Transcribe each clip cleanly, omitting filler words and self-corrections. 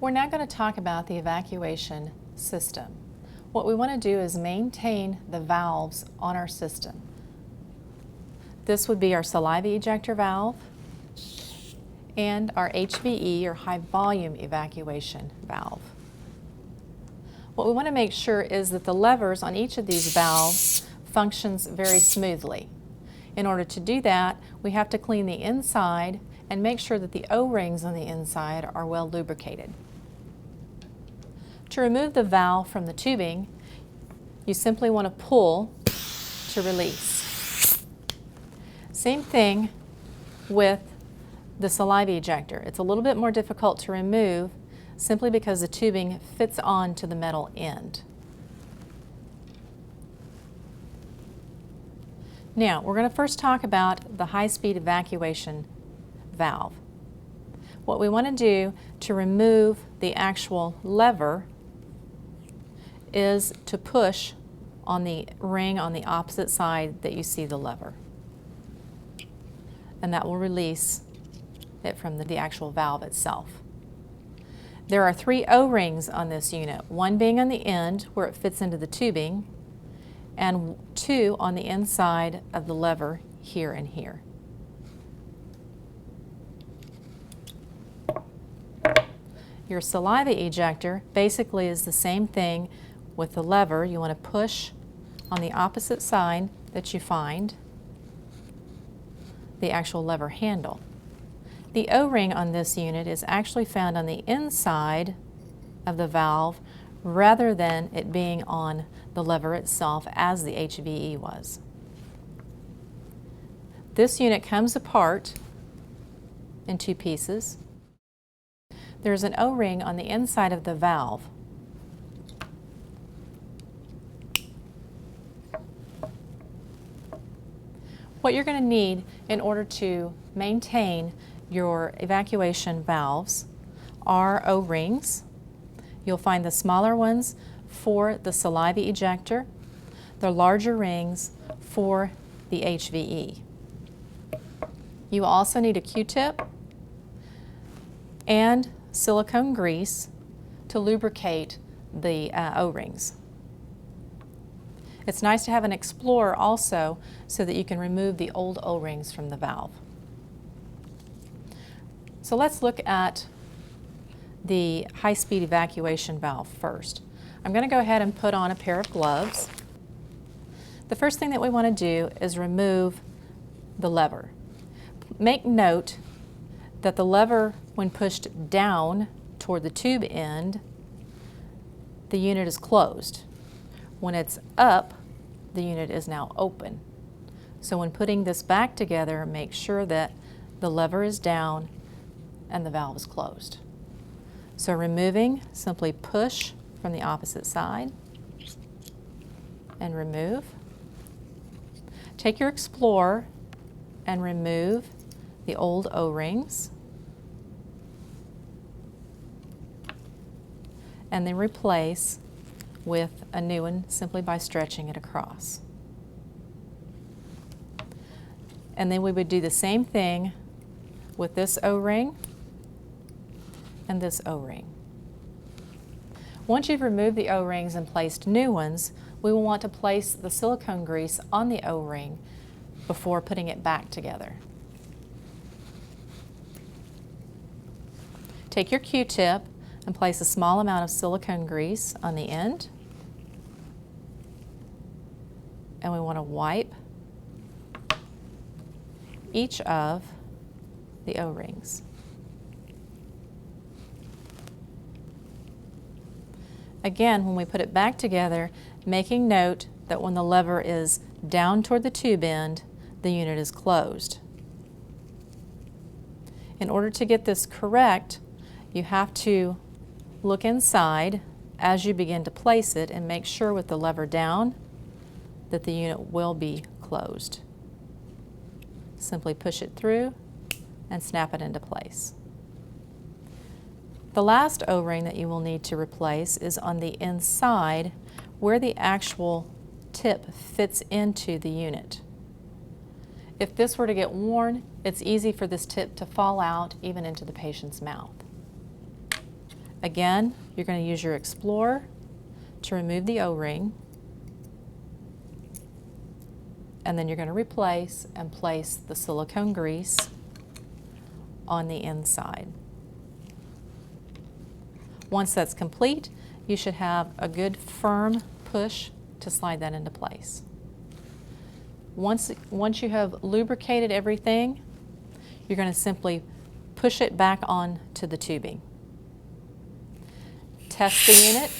We're now going to talk about the evacuation system. What we want to do is maintain the valves on our system. This would be our saliva ejector valve and our HVE, or high volume evacuation valve. What we want to make sure is that the levers on each of these valves functions very smoothly. In order to do that, we have to clean the inside and make sure that the O-rings on the inside are well lubricated. To remove the valve from the tubing, you simply want to pull to release. Same thing with the saliva ejector. It's a little bit more difficult to remove simply because the tubing fits onto the metal end. Now, we're going to first talk about the high-speed evacuation valve. What we want to do to remove the actual lever is to push on the ring on the opposite side that you see the lever. And that will release it from the actual valve itself. There are 3 O-rings on this unit, one being on the end where it fits into the tubing, and 2 on the inside of the lever here and here. Your saliva ejector basically is the same thing with the lever. You want to push on the opposite side that you find the actual lever handle. The O-ring on this unit is actually found on the inside of the valve rather than it being on the lever itself as the HVE was. This unit comes apart in 2 pieces. There's an O-ring on the inside of the valve. What you're going to need in order to maintain your evacuation valves are O-rings. You'll find the smaller ones for the saliva ejector, the larger rings for the HVE. You also need a Q-tip and silicone grease to lubricate the O-rings. It's nice to have an explorer also so that you can remove the old O-rings from the valve. So let's look at the high-speed evacuation valve first. I'm going to go ahead and put on a pair of gloves. The first thing that we want to do is remove the lever. Make note that the lever, when pushed down toward the tube end, the unit is closed. When it's up, the unit is now open. So when putting this back together, make sure that the lever is down and the valve is closed. So removing, simply push from the opposite side and remove. Take your explorer and remove the old O-rings, and then replace with a new one simply by stretching it across. And then we would do the same thing with this O-ring and this O-ring. Once you've removed the O-rings and placed new ones, we will want to place the silicone grease on the O-ring before putting it back together. Take your Q-tip and place a small amount of silicone grease on the end. And we want to wipe each of the O-rings. Again, when we put it back together, making note that when the lever is down toward the tube end, the unit is closed. In order to get this correct, you have to look inside as you begin to place it and make sure with the lever down that the unit will be closed. Simply push it through and snap it into place. The last O-ring that you will need to replace is on the inside where the actual tip fits into the unit. If this were to get worn, it's easy for this tip to fall out even into the patient's mouth. Again, you're going to use your Explorer to remove the O-ring, and then you're going to replace and place the silicone grease on the inside. Once that's complete, you should have a good firm push to slide that into place. Once you have lubricated everything, you're going to simply push it back on to the tubing. Test the unit,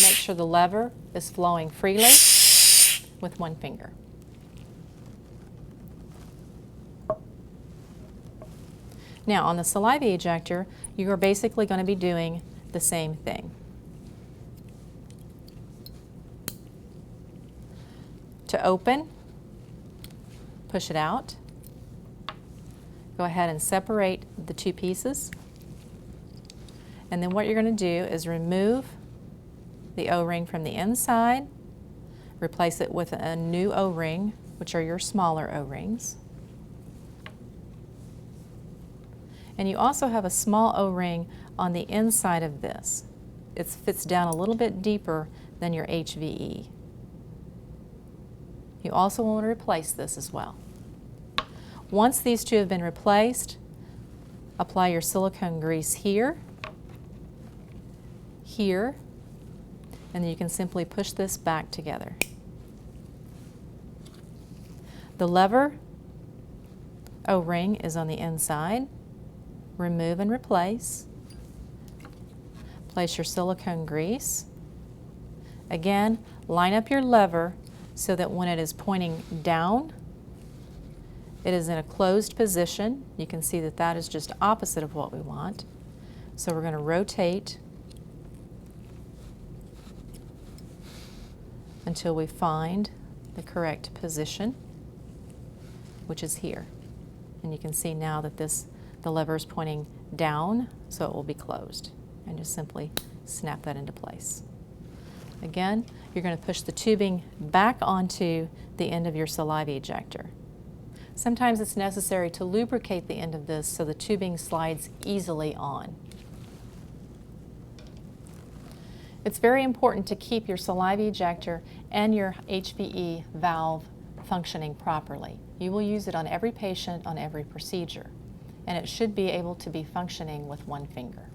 make sure the lever is flowing freely with one finger. Now on the saliva ejector, you are basically going to be doing the same thing. To open, push it out. Go ahead and separate the two pieces. And then what you're going to do is remove the O-ring from the inside, replace it with a new O-ring, which are your smaller O-rings. And you also have a small O-ring on the inside of this. It fits down a little bit deeper than your HVE. You also want to replace this as well. Once these two have been replaced, apply your silicone grease here, here, and then you can simply push this back together. The lever O-ring is on the inside. Remove and replace. Place your silicone grease. Again, line up your lever so that when it is pointing down, it is in a closed position. You can see that that is just opposite of what we want. So we're going to rotate until we find the correct position, which is here. And you can see now that the lever is pointing down, so it will be closed. And just simply snap that into place. Again, you're going to push the tubing back onto the end of your saliva ejector. Sometimes it's necessary to lubricate the end of this so the tubing slides easily on. It's very important to keep your saliva ejector and your HVE valve functioning properly. You will use it on every patient, on every procedure, and it should be able to be functioning with one finger.